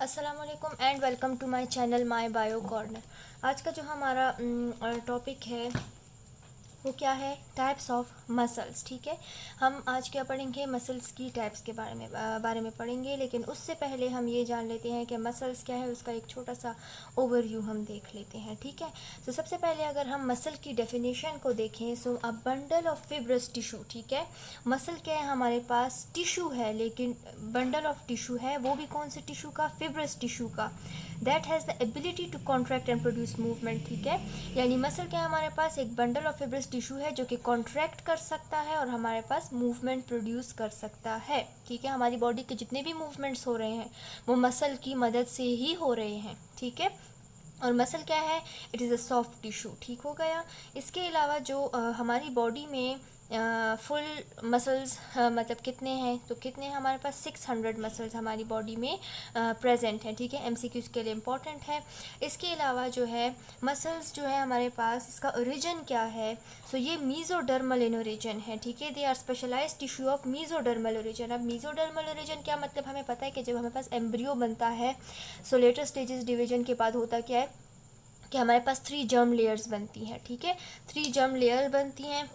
अस्सलामुअलैकुम and welcome to my channel my bio corner. आज का जो हमारा टॉपिक है वो क्या है, टाइप्स ऑफ मसल्स। ठीक है, हम आज क्या पढ़ेंगे, मसल्स की टाइप्स के बारे में पढ़ेंगे। लेकिन उससे पहले हम ये जान लेते हैं कि मसल्स क्या है, उसका एक छोटा सा ओवरव्यू हम देख लेते हैं। ठीक है, तो सबसे पहले अगर हम मसल की डेफिनेशन को देखें, so a bundle of fibrous tissue. ठीक है, मसल क्या है, हमारे पास टिश्यू है, लेकिन बंडल ऑफ टिश्यू है, वो भी कौन से टिश्यू का, फिब्रस टिश्यू का, that has the ability to contract and produce movement. ठीक है, यानी मसल क्या है, हमारे पास एक बंडल ऑफ फिब्रस टिश्यू है जो कि कॉन्ट्रैक्ट कर सकता है और हमारे पास मूवमेंट प्रोड्यूस कर सकता है। ठीक है, हमारी बॉडी के जितने भी मूवमेंट्स हो रहे हैं वो मसल की मदद से ही हो रहे हैं। ठीक है, और मसल क्या है, it is a soft tissue. ठीक हो गया। इसके अलावा जो हमारी बॉडी में फुल मसल्स मतलब कितने हैं, तो कितने हमारे पास 600 मसल्स हमारी बॉडी में प्रेजेंट हैं। ठीक है, एमसीक्यूज के लिए इम्पॉर्टेंट है। इसके अलावा जो है मसल्स जो है हमारे पास, इसका ओरिजिन क्या है, सो ये मीजोडर्मल इन ओरिजिन है। ठीक है, they are specialised tissue of mesodermal origin. अब मीजोडर्मल ओरिजिन क्या मतलब, हमें पता है कि जब हमारे पास एम्ब्रियो बनता है, सो लेटर स्टेजेस डिवीजन के बाद होता क्या है कि हमारे पास 3 जर्म लेयर्स बनती हैं। ठीक है, 3 जर्म लेयर बनती हैं,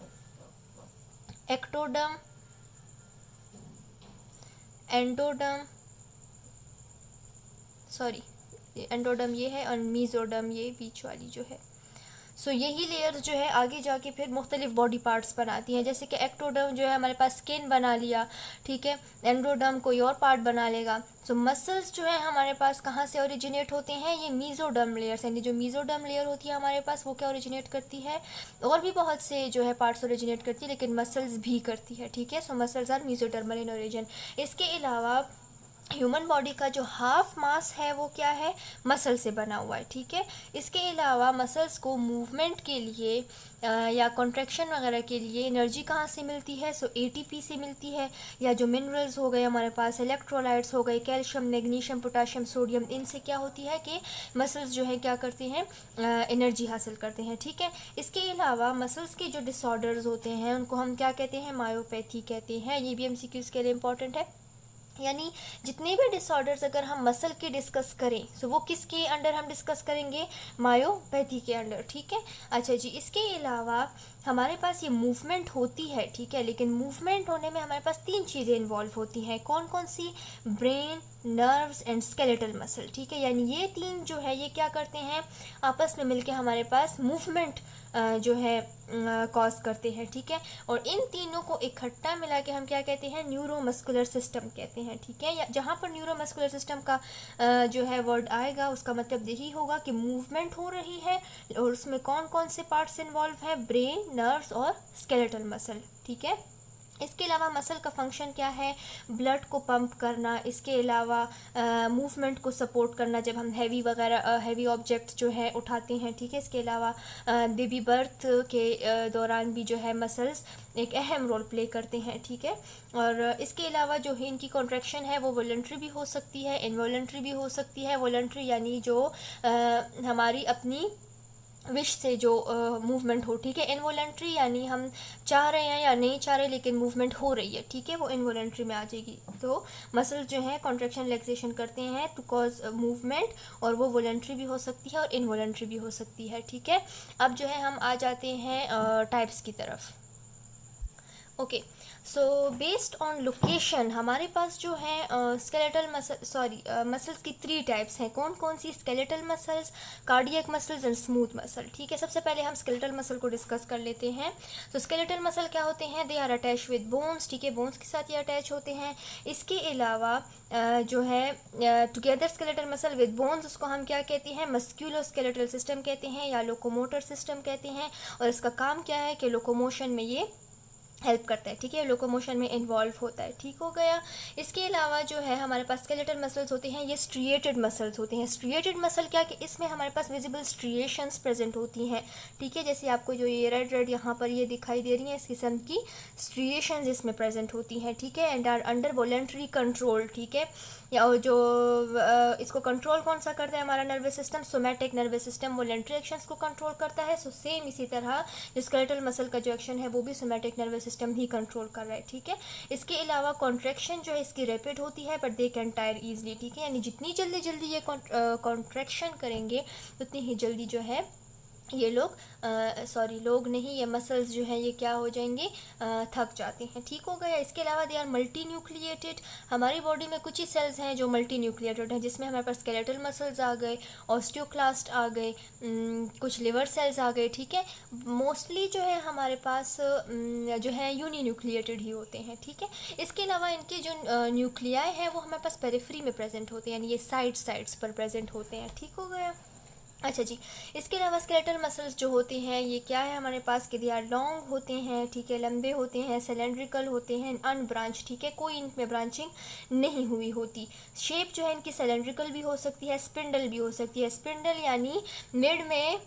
एक्टोडर्म, एंडोडर्म, सॉरी एंडोडर्म ये है और मीजोडर्म ये बीच वाली जो है। सो यही लेयर्स जो है आगे जाके फिर मुख्तलिफ बॉडी पार्ट्स बनाती हैं। जैसे कि एक्टोडर्म जो है हमारे पास स्किन बना लिया, ठीक है, एंडोडर्म कोई और पार्ट बना लेगा। सो मसल्स जो है हमारे पास कहाँ से ओरिजिनेट होते हैं, ये मीजोडर्म लेयर्स, यानी जो मीजोडर्म लेयर होती है हमारे पास वो क्या ओरिजिनेट करती है, और भी बहुत से जो है पार्ट्स ओरिजिनेट करती है, लेकिन मसल्स भी करती है। ठीक है, so muscles are mesodermal in origin. इसके अलावा ह्यूमन बॉडी का जो हाफ मास है वो क्या है, मसल से बना हुआ है। ठीक है, इसके अलावा मसल्स को मूवमेंट के लिए या कॉन्ट्रैक्शन वगैरह के लिए एनर्जी कहाँ से मिलती है, सो एटीपी से मिलती है, या जो मिनरल्स हो गए हमारे पास, इलेक्ट्रोलाइट्स हो गए, कैल्शियम, मैग्नीशियम, पोटाशियम, सोडियम, इनसे क्या होती है कि मसल्स जो है क्या करते हैं, एनर्जी हासिल करते हैं। ठीक है, इसके अलावा मसल्स के जो डिसऑर्डर्स होते हैं उनको हम क्या कहते हैं, मायोपैथी कहते हैं। ये भी एमसीक्यूज के लिए इम्पॉर्टेंट है। यानी जितने भी डिसऑर्डर्स अगर हम मसल के डिस्कस करें, सो वो किसके अंडर हम डिस्कस करेंगे, मायोपैथी के अंडर। ठीक है, अच्छा जी, इसके अलावा हमारे पास ये मूवमेंट होती है। ठीक है, लेकिन मूवमेंट होने में हमारे पास 3 चीज़ें इन्वॉल्व होती हैं। कौन कौन सी, brain, nerves and skeletal muscle. ठीक है, यानी ये 3 जो है ये क्या करते हैं, आपस में मिलके हमारे पास मूवमेंट जो है कॉज करते हैं। ठीक है, और इन तीनों को इकट्ठा मिला के हम क्या कहते हैं, न्यूरोमस्कुलर सिस्टम कहते हैं। ठीक है, या जहाँ पर न्यूरोमस्कुलर सिस्टम का जो है वर्ड आएगा उसका मतलब यही होगा कि मूवमेंट हो रही है, और उसमें कौन कौन से पार्ट्स इन्वॉल्व हैं, ब्रेन, नर्व्स और स्केलेटल मसल। ठीक है, इसके अलावा मसल का फंक्शन क्या है, ब्लड को पंप करना, इसके अलावा मूवमेंट को सपोर्ट करना जब हम हैवी ऑब्जेक्ट्स जो है उठाते हैं। ठीक है, इसके अलावा बेबी बर्थ के दौरान भी जो है मसल्स एक अहम रोल प्ले करते हैं। ठीक है, और इसके अलावा जो है इनकी कॉन्ट्रैक्शन है वो वॉलंटरी भी हो सकती है, इनवॉलंटरी भी हो सकती है। वॉलंटरी यानी जो हमारी अपनी विश से जो मूवमेंट हो। ठीक है, इनवॉलंटरी यानी हम चाह रहे हैं या नहीं चाह रहे लेकिन मूवमेंट हो रही है। ठीक है, वो इनवॉलंटरी में आ जाएगी। तो मसल्स जो है कॉन्ट्रैक्शन रिलैक्सेशन करते हैं टू कॉज मूवमेंट, और वो वॉलंटरी भी हो सकती है और इनवॉलंटरी भी हो सकती है। ठीक है, अब जो है हम आ जाते हैं टाइप्स की तरफ। Okay, so based on location हमारे पास जो है स्केलेटल मसल्स की 3 टाइप्स हैं। कौन कौन सी, skeletal muscles, cardiac muscles and smooth muscle. ठीक है, सबसे पहले हम स्केलेटल मसल को डिस्कस कर लेते हैं। तो स्केलेटल मसल क्या होते हैं, they are attach with bones. ठीक है, बोन्स के साथ ये अटैच होते हैं। इसके अलावा जो है together skeletal muscle with bones, उसको हम क्या कहते हैं, मस्क्यूलो स्केलेटल सिस्टम कहते हैं या लोकोमोटर सिस्टम कहते हैं। और इसका काम क्या है कि लोकोमोशन में ये हेल्प करता है। ठीक है, लोकोमोशन में इन्वॉल्व होता है। ठीक हो गया। इसके अलावा जो है हमारे पास स्केलेटल मसल्स होते हैं, ये स्ट्रिएटेड मसल्स होते हैं। स्ट्रिएटेड मसल क्या, कि इसमें हमारे पास विजिबल स्ट्रिएशंस प्रेजेंट होती हैं। ठीक है, जैसे आपको जो ये रेड रेड यहाँ पर ये दिखाई दे रही हैं, इस किस्म की स्ट्रिएशंस इसमें प्रेजेंट होती हैं। ठीक है, and are under voluntary control. ठीक है, या और जो इसको कंट्रोल कौन सा करता है हमारा nervous system, somatic nervous system voluntary actions को कंट्रोल करता है। सो सेम इसी तरह जो स्केलेटल मसल का जो एक्शन है वो भी सोमैटिक नर्वस सिस्टम ही कंट्रोल कर रहा है, ठीक है। इसके अलावा कॉन्ट्रैक्शन जो है इसकी रैपिड होती है but they can tyre easily, ठीक है, यानी जितनी जल्दी जल्दी ये कॉन्ट्रैक्शन करेंगे उतनी ही जल्दी जो है ये लोग लोग नहीं, ये मसल्स जो हैं ये क्या हो जाएंगे, थक जाते हैं, ठीक हो गया। इसके अलावा दे आर मल्टी न्यूक्लिएटेड, हमारी बॉडी में कुछ ही सेल्स हैं जो मल्टी न्यूक्लिएटेड हैं, जिसमें हमारे पास स्केलेटल मसल्स आ गए, ऑस्टियोक्लास्ट आ गए, कुछ लिवर सेल्स आ गए, ठीक है। मोस्टली जो है हमारे पास जो है यूनी न्यूक्लिएटेड ही होते हैं, ठीक है। इसके अलावा इनके जो न्यूक्लियाई हैं वो हमारे पास पेरिफेरी में प्रेजेंट होते हैं, यानी ये साइड्स पर प्रेजेंट होते हैं, ठीक हो गया। अच्छा जी, इसके अलावा स्केलेटल मसल्स जो होते हैं ये क्या है हमारे पास कि दे आर लॉन्ग होते हैं, ठीक है, लंबे होते हैं, सिलेंड्रिकल होते हैं, अनब्रांच, ठीक है, कोई इनमें ब्रांचिंग नहीं हुई होती। शेप जो है इनकी सिलेंड्रिकल भी हो सकती है, स्पिंडल भी हो सकती है। स्पिंडल यानी मिड में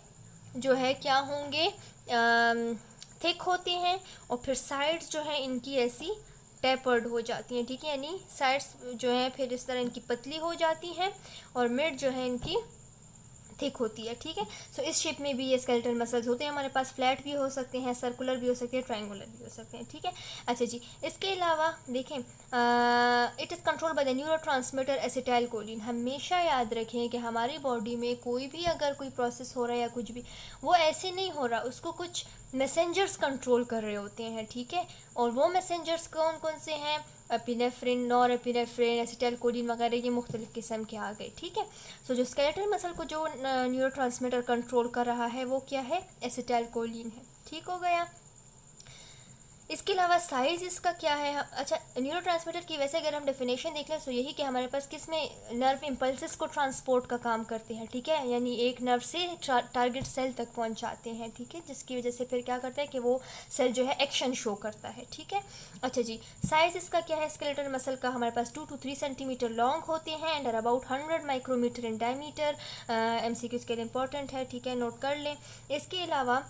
जो है क्या होंगे, थिक होते हैं, और फिर साइड्स जो है इनकी ऐसी टेपर्ड हो जाती हैं, ठीक है, यानी साइड्स जो है फिर इस तरह इनकी पतली हो जाती हैं और मिड जो है इनकी थिक होती है, ठीक है। सो इस शेप में भी ये स्केलेटल मसल्स होते हैं हमारे पास, फ्लैट भी हो सकते हैं, सर्कुलर भी हो सकते हैं, ट्रायंगुलर भी हो सकते हैं, ठीक है। अच्छा जी, इसके अलावा देखें it is control by the neurotransmitter acetylcholine. हमेशा याद रखें कि हमारी बॉडी में कोई भी अगर कोई प्रोसेस हो रहा है या कुछ भी, वो ऐसे नहीं हो रहा, उसको कुछ मैसेंजर्स कंट्रोल कर रहे होते हैं, ठीक है। और वो मैसेंजर्स कौन कौन से हैं, एपिनेफ्रिन, नॉर एपिनेफ्रिन, एसिटाइलकोलिन वगैरह, ये मुख्तलिफ किस्म के आ गए, ठीक है। सो जो स्केलेटल मसल को जो न्यूरोट्रांसमीटर कंट्रोल कर रहा है वो क्या है, एसिटाइलकोलिन है, ठीक हो गया। इसके अलावा साइज़ इसका क्या है, अच्छा, न्यूरोट्रांसमीटर की वैसे अगर हम डेफिनेशन देख लें तो यही कि हमारे पास किस में नर्व इम्पल्सिस को ट्रांसपोर्ट का काम करते हैं, ठीक है, यानी एक नर्व से टारगेट सेल तक पहुंचाते हैं, ठीक है, जिसकी वजह से फिर क्या करता है कि वो सेल जो है एक्शन शो करता है, ठीक है। अच्छा जी, साइज़ इसका क्या है, स्केलेटल मसल का हमारे पास 2 to 3 सेंटीमीटर लॉन्ग होते हैं and are about 100 micrometre in diameter. MCQ इसके लिए इंपॉर्टेंट है, ठीक है, नोट कर लें। इसके अलावा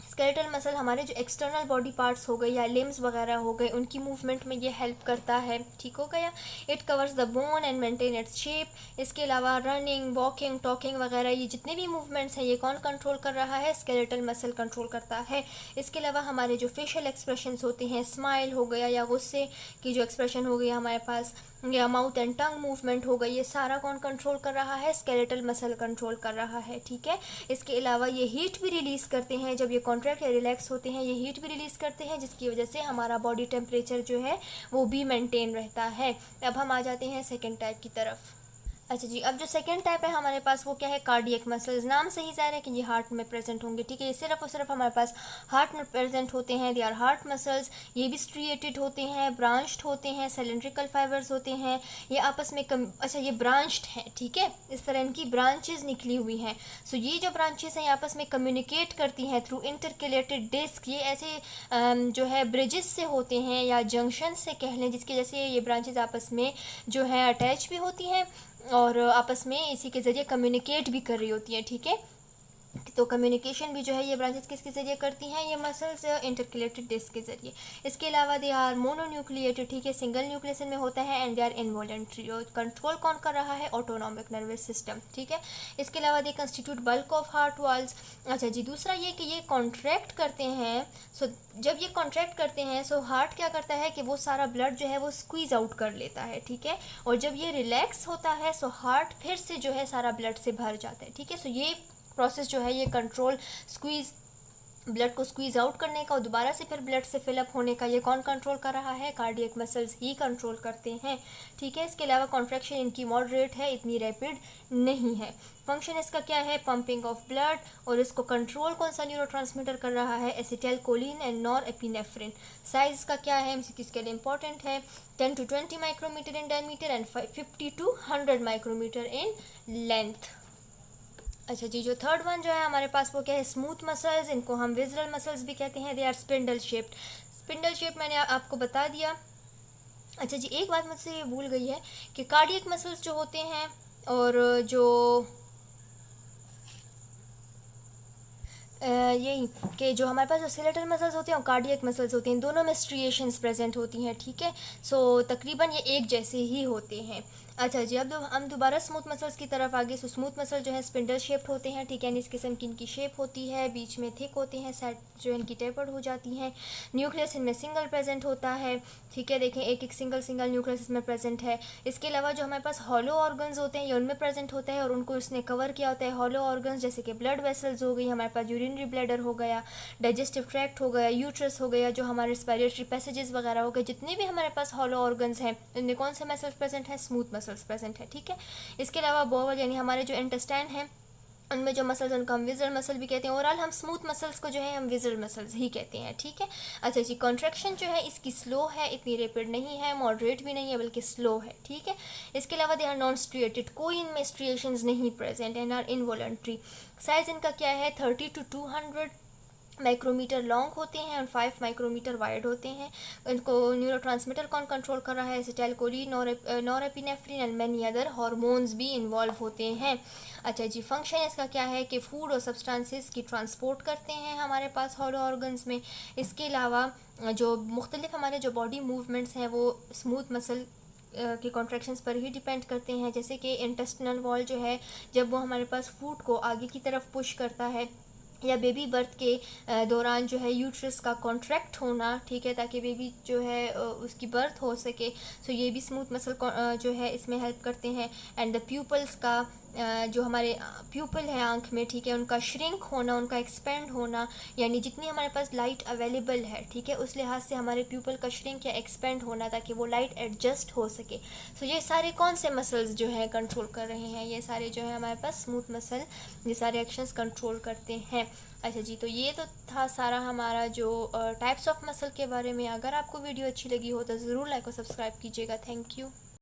स्केलेटल मसल हमारे जो एक्सटर्नल बॉडी पार्ट्स हो गए या लिम्स वगैरह हो गए उनकी मूवमेंट में ये हेल्प करता है, ठीक हो गया। It covers the bone and maintain its shape. इसके अलावा रनिंग, वॉकिंग, टॉकिंग वगैरह ये जितने भी मूवमेंट्स हैं ये कौन कंट्रोल कर रहा है, स्केलेटल मसल कंट्रोल करता है। इसके अलावा हमारे जो फेशियल एक्सप्रेशंस होते हैं, स्माइल हो गया या गुस्से की जो एक्सप्रेशन हो गई हमारे पास, या माउथ एंड टंग मूवमेंट हो गई, ये सारा कौन कंट्रोल कर रहा है, स्केलेटल मसल कंट्रोल कर रहा है, ठीक है। इसके अलावा ये हीट भी रिलीज़ करते हैं, जब ये कॉन्ट्रैक्ट या रिलैक्स होते हैं ये हीट भी रिलीज़ करते हैं, जिसकी वजह से हमारा बॉडी टेम्परेचर जो है वो भी मेंटेन रहता है। अब हम आ जाते हैं सेकेंड टाइप की तरफ। अच्छा जी, अब जो सेकंड टाइप है हमारे पास वो क्या है, कार्डियक मसल्स। नाम से ही ज़ाहिर है कि ये हार्ट में प्रेजेंट होंगे, ठीक है, ये सिर्फ और सिर्फ हमारे पास हार्ट में प्रेजेंट होते हैं। दे आर हार्ट मसल्स, ये भी स्ट्रिएटेड होते हैं, ब्रांच्ड होते हैं, सिलेंड्रिकल फाइबर्स होते हैं, ये आपस में अच्छा ये ब्रांच्ड है, ठीक है, इस तरह इनकी ब्रांचेज निकली हुई हैं। सो ये जो ब्रांचेस हैं आपस में कम्युनिकेट करती हैं थ्रू इंटरकलेटेड डिस्क। ये ऐसे जो है ब्रिजेस से होते हैं या जंक्शन से कह लें, जिसकी वजह से ये ब्रांचेज आपस में जो है अटैच भी होती हैं और आपस में इसी के ज़रिए कम्युनिकेट भी कर रही होती हैं, ठीक है। तो कम्युनिकेशन भी जो है ये ब्रांचेस किसके ज़रिए करती हैं, ये मसल्स इंटरकलेटेड डिस्क के ज़रिए। इसके अलावा दे आर मोनोन्यूक्लिएटेड, ठीक है, सिंगल न्यूक्लियस में होता है एंड दे आर इनवॉलेंट्री। और कंट्रोल कौन कर रहा है, ऑटोनॉमिक नर्वस सिस्टम, ठीक है। इसके अलावा दे constitute bulk of heart walls. अच्छा जी, दूसरा ये कि ये कॉन्ट्रैक्ट करते हैं। सो जब ये कॉन्ट्रैक्ट करते हैं सो हार्ट क्या करता है कि वो सारा ब्लड जो है वो स्क्वीज़ आउट कर लेता है, ठीक है। और जब ये रिलैक्स होता है सो हार्ट फिर से जो है सारा ब्लड से भर जाता है, ठीक है। सो ये प्रोसेस जो है ये कंट्रोल स्क्वीज़, ब्लड को स्क्वीज़ आउट करने का और दोबारा से फिर ब्लड से फिलअप होने का, ये कौन कंट्रोल कर रहा है, कार्डियक मसल्स ही कंट्रोल करते हैं, ठीक है। इसके अलावा कॉन्ट्रैक्शन इनकी मॉडरेट है, इतनी रैपिड नहीं है। फंक्शन इसका क्या है, पंपिंग ऑफ ब्लड, और इसको कंट्रोल कौन सा न्यूरोट्रांसमीटर कर रहा है, acetylcholine and nor epinephrine. Size का क्या है, इसके लिए इंपॉर्टेंट है, 10 to 20 micrometre in diameter and 50 to 100 micrometre in length. अच्छा जी, जो थर्ड वन जो है हमारे पास वो क्या है, स्मूथ मसल्स, इनको हम विजरल मसल्स भी कहते हैं। They are spindle shaped. Spindle shape मैंने आपको बता दिया। अच्छा जी, एक बात मुझसे ये भूल गई है कि कार्डियक मसल्स जो होते हैं और जो यही कि जो हमारे पास जो स्केलेटल मसल्स होते हैं और कार्डियक मसल्स होते हैं, दोनों में स्ट्रिएशंस प्रेजेंट होती हैं, ठीक है। सो तकरीबन ये एक जैसे ही होते हैं। अच्छा जी, अब हम दोबारा स्मूथ मसल्स की तरफ आगे। सो स्मूथ मसल जो है स्पिंडल शेप्ड होते हैं, ठीक है, इस किस्म की इनकी शेप होती है, बीच में थिक होते हैं, साइड जो है इनकी टेपर्ड हो जाती हैं। न्यूक्लियस इनमें सिंगल प्रेजेंट होता है, ठीक है, देखें एक एक सिंगल सिंगल न्यूक्लियस इसमें प्रेजेंट है। इसके अलावा जो हमारे पास हॉलो ऑर्गन्स होते हैं ये उनमें प्रेजेंट होता है और उनको इसने कवर किया होता है। हॉलो ऑर्गन्स जैसे कि ब्लड वेसल्स हो गई, हमारे पास यूरिनरी ब्लैडर हो गया, डाइजेस्टिव ट्रैक्ट हो गया, यूट्रस हो गया, जो हमारे रेस्पिरेटरी पैसेजेस वगैरह हो गए, जितने भी हमारे पास हॉलो ऑर्गन्स हैं इनमें कौन से मसल्स प्रेजेंट हैं? स्मूथ मसल्स प्रेजेंट है, ठीक है। इसके अलावा बोवल यानी हमारे जो इंटेस्टाइन है उनमें जो मसल्स उनको हम विजरल मसल भी कहते हैं। ओवरऑल हम स्मूथ मसल्स को जो है हम विजरल मसल्स ही कहते हैं, ठीक है। अच्छा जी, कॉन्ट्रैक्शन जो है इसकी स्लो है, इतनी रैपिड नहीं है, मॉडरेट भी नहीं है, बल्कि स्लो है, ठीक है। इसके अलावा दे आर नॉन स्ट्रिएटेड, कोई इनमें स्ट्रिएशंस नहीं present and are involuntary. Size इनका क्या है? 30 to 200 माइक्रोमीटर लॉन्ग होते हैं और 5 माइक्रोमीटर वाइड होते हैं। इनको न्यूरोट्रांसमीटर कौन कंट्रोल कर रहा है? Acetylcholine, norepinephrine and many other hormones भी इन्वॉल्व होते हैं। अच्छा जी, फंक्शन इसका क्या है कि फूड और सब्सटेंसेस की ट्रांसपोर्ट करते हैं हमारे पास हॉलो ऑर्गन्स में। इसके अलावा जो मुख्तलिफ हमारे जो बॉडी मूवमेंट्स हैं वो स्मूथ मसल के कॉन्ट्रैक्शंस पर ही डिपेंड करते हैं। जैसे कि इंटेस्टिनल वॉल जो है जब वो हमारे पास फूड को आगे की तरफ पुश करता है, या बेबी बर्थ के दौरान जो है यूट्रस का कॉन्ट्रैक्ट होना, ठीक है, ताकि बेबी जो है उसकी बर्थ हो सके। सो ये भी स्मूथ मसल जो है इसमें हेल्प करते हैं। एंड द प्यूपल्स का जो हमारे प्यूपल है आँख में, ठीक है, उनका श्रिंक होना, उनका एक्सपेंड होना, यानी जितनी हमारे पास लाइट अवेलेबल है, ठीक है, उस लिहाज से हमारे प्यूपल का श्रिंक या एक्सपेंड होना ताकि वो लाइट एडजस्ट हो सके। सो ये सारे कौन से मसल्स जो है कंट्रोल कर रहे हैं? ये सारे जो है हमारे पास स्मूथ मसल ये सारे एक्शंस कंट्रोल करते हैं। अच्छा जी, तो ये तो था सारा हमारा जो टाइप्स ऑफ मसल के बारे में। अगर आपको वीडियो अच्छी लगी हो तो ज़रूर लाइक और सब्सक्राइब कीजिएगा। Thank you.